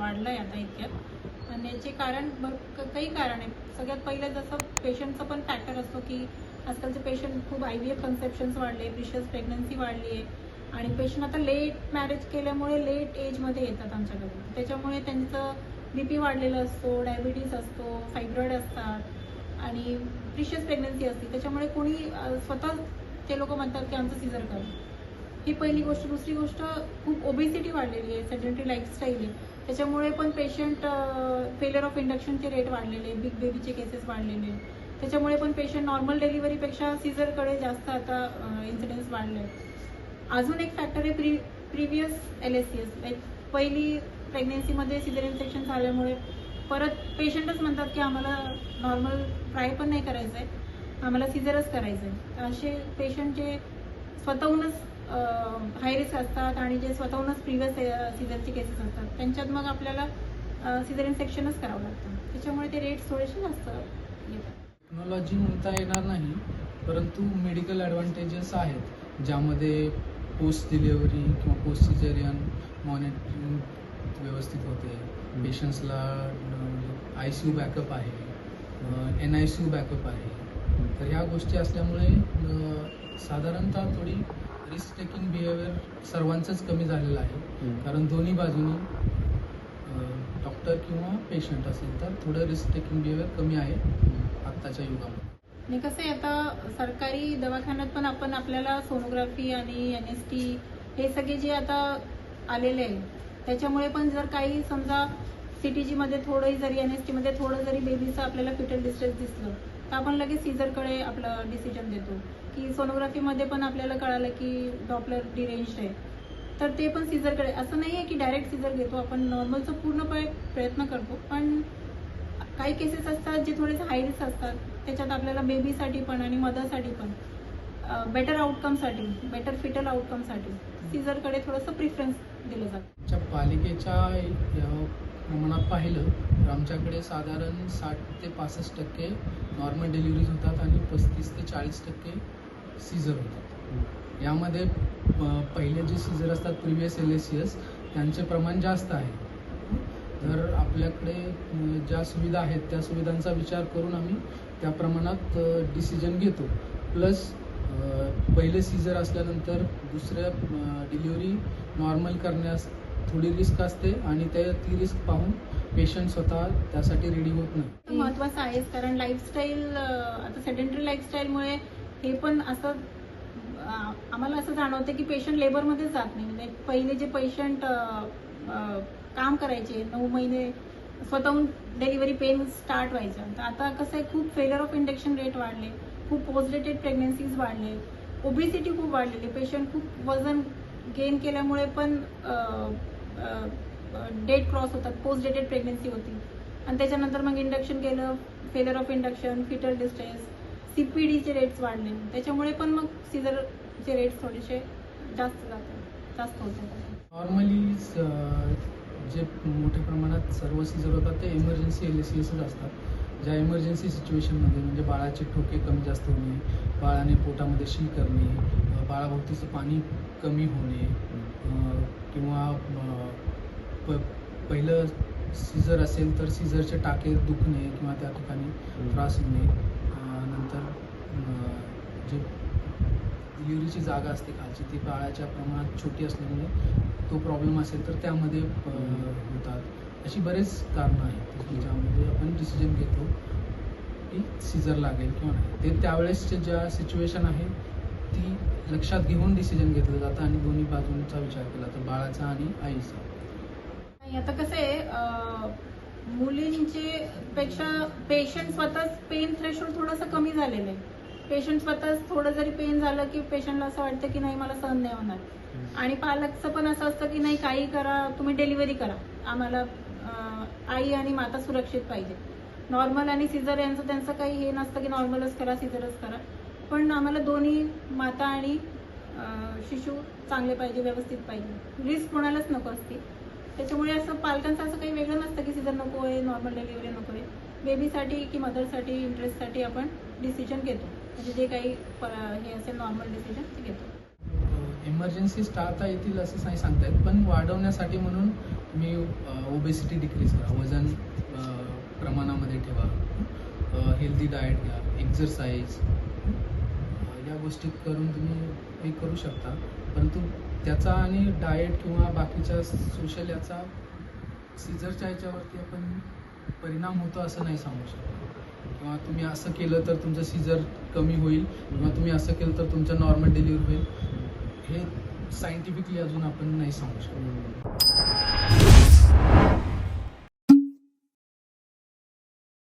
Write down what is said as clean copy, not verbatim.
वाढलं आहे आता इतक्यात. आणि याचे कारण काही कारण आहेत. सगळ्यात पहिलं जसं पेशंटचं पण फॅक्टर असतो की आजकालचे पेशंट खूप IVF कन्सेप्शन्स वाढले, प्रिशियस प्रेग्नन्सी वाढली आहे आणि पेशंट आता लेट मॅरेज केल्यामुळे लेट एजमध्ये येतात आमच्याकडे. त्याच्यामुळे त्यांचं BP वाढलेलं असतो, डायबिटीस असतो, फायब्रॉइड असतात आणि प्रिशियस प्रेग्नन्सी असते. त्याच्यामुळे कोणी स्वतः ते लोक म्हणतात की आमचं सिझर करा. ही पहिली गोष्ट. दुसरी गोष्ट, खूप ओबेसिटी वाढलेली आहे, सेडेंटरी लाईफस्टाईल आहे. त्याच्यामुळे पण पेशंट फेलियर ऑफ इंडक्शनचे रेट वाढलेले, बिग बेबीचे केसेस वाढलेले. त्याच्यामुळे पण पेशंट नॉर्मल डिलिव्हरीपेक्षा सिझरकडे जास्त आता इन्सिडेन्स वाढले आहेत. अजून एक फॅक्टर आहे प्रिव्हियस LSCS, लाईक पहिली प्रेग्नेन्सीमध्ये सिझेरियन सेक्शन झाल्यामुळे परत पेशंटच म्हणतात की आम्हाला नॉर्मल ट्राय पण नाही करायचं आहे, आम्हाला सिझरच करायचं आहे. असे पेशंट जे स्वतःहूनच हाय रिस्क असतात आणि जे स्वतःहूनच प्रिव्हियस सिझरचे केसेस असतात त्यांच्यात मग आपल्याला सिझेरियन सेक्शनच करावं लागतं. त्याच्यामुळे ते रेट्स थोडेसे जास्त येतात. टेक्नॉलॉजी म्हणता येणार नाही, परंतु मेडिकल ॲडव्हान्टेजेस आहेत ज्यामध्ये पोस्ट डिलिव्हरी किंवा पोस्ट सिझेरियन मॉनिटरिंग व्यवस्थित होते. पेशंट्सला ICU बॅकअप आहे, NICU बॅकअप आहे. तर ह्या गोष्टी असल्यामुळे साधारणतः थोडी रिस्क टेकिंग बिहेवियर सर्वांचंच कमी झालेलं आहे. कारण दोन्ही बाजूनी डॉक्टर किंवा पेशंट असेल तर थोडं रिस्क टेकिंग बिहेवियर कमी आहे आत्ताच्या युगामध्ये. आणि कसं आहे, आता सरकारी दवाखान्यात पण आपल्याला सोनोग्राफी आणि NST हे सगळे जे आता आलेले आहे त्याच्यामुळे पण जर काही समजा CTG मध्ये थोडंही जरी NST मध्ये थोडं जरी बेबीचं आपल्याला फिटल डिस्ट्रेस दिसलं तर आपण लगेच सिझरकडे आपलं डिसिजन देतो. की सोनोग्राफीमध्ये पण आपल्याला कळालं की डॉपलर डिरेंज्ड आहे तर ते पण सिझरकडे. असं नाही आहे की डायरेक्ट सिझर घेतो आपण, नॉर्मलचं पूर्णपणे प्रयत्न करतो. पण काही केसेस असतात जे थोडेसे हाय रिस्क असतात, त्याच्यात आपल्याला बेबीसाठी पण आणि मदरसाठी पण बेटर आउटकमसाठी, बेटर फिटल आउटकमसाठी सिझरकडे थोडंसं प्रिफरन्स दिलं जातं. पालिकेच्या प्रमाणात पाहिलं तर आमच्याकडे साधारण 60 ते 65% नॉर्मल डिलिव्हरीज होतात आणि 35 ते 40% सीझर होतात. यामध्ये पहिले जे सीझर असतात प्रिव्हियस LSCS त्यांचे प्रमाण जास्त आहे. तर आपल्याकडे ज्या सुविधा आहेत त्या सुविधांचा विचार करून आम्ही त्या प्रमाणात डिसिजन घेतो. प्लस पहिले सीझर असल्यानंतर दुसऱ्या डिलिव्हरी नॉर्मल करण्यास थोडी रिस्क असते आणि ती रिस्क पाहून पेशंट स्वतः त्यासाठी रेडी होत नाही. महत्त्वाचं आहेच, कारण लाईफस्टाईल आता सेडेंटरी लाईफस्टाईलमुळे हे पण असं आम्हाला असं जाणवतं की पेशंट लेबरमध्येच जात नाही. म्हणजे पहिले जे पेशंट काम करायचे 9 महिने स्वतःहून डिलिव्हरी पेन स्टार्ट व्हायचं, तर आता कसं आहे खूप फेलियर ऑफ इंडक्शन रेट वाढले, खूप पोस्टडेटेड प्रेग्नन्सीज वाढले, ओबेसिटी खूप वाढलेली. पेशंट खूप वजन गेन केल्यामुळे पण डेट क्रॉस होतात, पोस्ट डेटेड प्रेग्नन्सी होती आणि त्याच्यानंतर मग इंडक्शन केलं, failure of induction, fetal distress, CPDचे रेट्स वाढले. त्याच्यामुळे पण मग सिझरचे रेट्स थोडेसे जास्त होतात. नॉर्मली जे मोठ्या प्रमाणात सर्व सीझर होतात ते इमर्जन्सी LSCSच असतात. ज्या इमर्जन्सी सिच्युएशनमध्ये म्हणजे बाळाचे ठोके कमी जास्त होणे, बाळाने पोटामध्ये शी करणे, बाळाभोवतीचं पाणी कमी होणे किंवा पहिलं सीझर असेल तर सीझरचे टाके दुखणे किंवा त्या ठिकाणी त्रास होणे, नंतर जे डिलिव्हरीची जागा असते खालची ती बाळाच्या प्रमाणात छोटी असल्यामुळे तो प्रॉब्लेम असेल तर त्यामध्ये होतात. अशी बरेच कारणं आहेत ज्यामध्ये आपण डिसिजन घेतो की सीझर लागेल किंवा नाही. ते त्यावेळेसचे ज्या सिच्युएशन आहे ती लक्षात घेऊन डिसिजन घेतलं जातं आणि दोन्ही बाजूंचा विचार केला जातो, बाळाचा आणि आईचा. आता कसं आहे, मुलींचे पेक्षा पेशंट स्वतःच पेन थ्रेशोल्ड थोडंसं कमी झालेलं आहे. पेशंट स्वतःच थोडं जरी पेन झालं की पेशंटला असं वाटतं की नाही मला सहन नाही होणार. आणि पालकचं पण असं असतं की नाही काही करा, तुम्ही डिलिव्हरी करा, आम्हाला आई आणि माता सुरक्षित पाहिजे. नॉर्मल आणि सिझर यांचं त्यांचं काही हे नसतं की नॉर्मलच करा सिझरच करा, पण आम्हाला दोन्ही माता आणि शिशू चांगले पाहिजे, व्यवस्थित पाहिजे, रिस्क कोणालाच नको असते. त्याच्यामुळे असं पालकांचं असं काही वेगळं नसतं की सिझर नको आहे, नॉर्मल डिलिव्हरी नको आहे. बेबीसाठी की मदरसाठी इंटरेस्टसाठी आपण डिसिजन घेतो, म्हणजे जे काही हे असेल नॉर्मल डिसिजन ते घेतो. इमर्जन्सी टाळता येतील असं नाही सांगता येत, पण वाढवण्यासाठी म्हणून तुम्ही ओबेसिटी डिक्रीज करा, वजन प्रमाणामध्ये ठेवा, हेल्दी डाएट घ्या, एक्झरसाइज, या गोष्टी करून तुम्ही हे करू शकता. परंतु त्याचा आणि डाएट किंवा बाकीच्या सोशल याचा सीझरच्या ह्याच्यावरती आपण परिणाम होतो असं नाही सांगू शकत. किंवा तुम्ही असं केलं तर तुमचं सीझर कमी होईल किंवा तुम्ही असं केलं तर तुमचं नॉर्मल डिलिव्हरी होईल, हे सायंटिफिकली अजून आपण नाही सांगू शकतो.